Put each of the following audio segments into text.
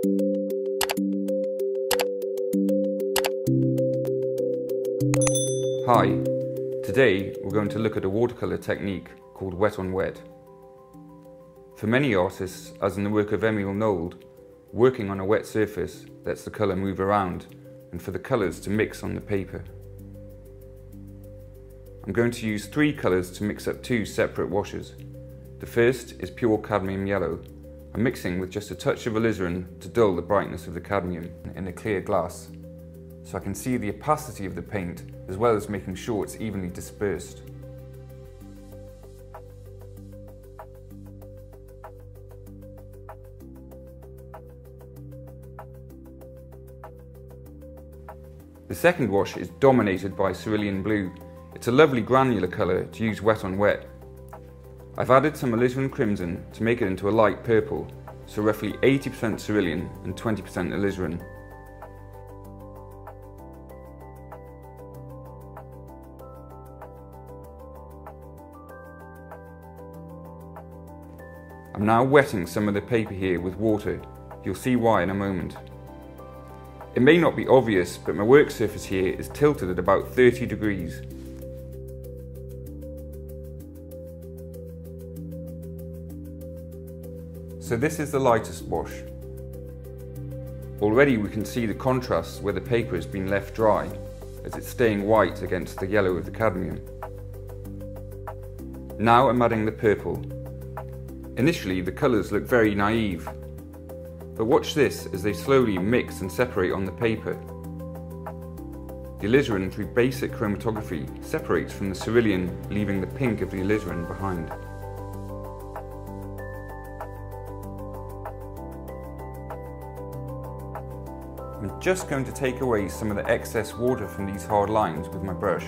Hi, today we're going to look at a watercolour technique called wet on wet. For many artists, as in the work of Emil Nold, working on a wet surface lets the colour move around and for the colours to mix on the paper. I'm going to use 3 colours to mix up 2 separate washes. The first is pure cadmium yellow. I'm mixing with just a touch of alizarin to dull the brightness of the cadmium in a clear glass, so I can see the opacity of the paint as well as making sure it's evenly dispersed. The second wash is dominated by cerulean blue. It's a lovely granular colour to use wet on wet. I've added some alizarin crimson to make it into a light purple, so roughly 80% cerulean and 20% alizarin. I'm now wetting some of the paper here with water. You'll see why in a moment. It may not be obvious, but my work surface here is tilted at about 30 degrees. So this is the lightest wash. Already we can see the contrast where the paper has been left dry, as it's staying white against the yellow of the cadmium. Now I'm adding the purple. Initially the colours look very naive, but watch this as they slowly mix and separate on the paper. The alizarin, through basic chromatography, separates from the cerulean, leaving the pink of the alizarin behind. I'm just going to take away some of the excess water from these hard lines with my brush.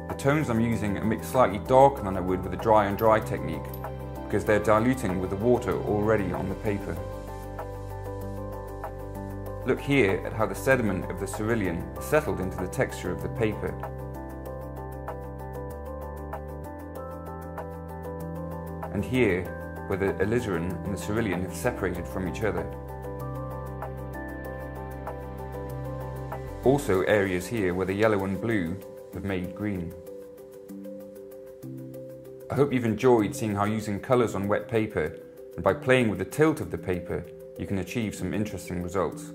The tones I'm using are mixed slightly darker than I would with a dry on dry technique, because they're diluting with the water already on the paper. Look here at how the sediment of the cerulean settled into the texture of the paper. And here, where the alizarin and the cerulean have separated from each other. Also areas here where the yellow and blue have made green. I hope you've enjoyed seeing how using colours on wet paper, and by playing with the tilt of the paper, you can achieve some interesting results.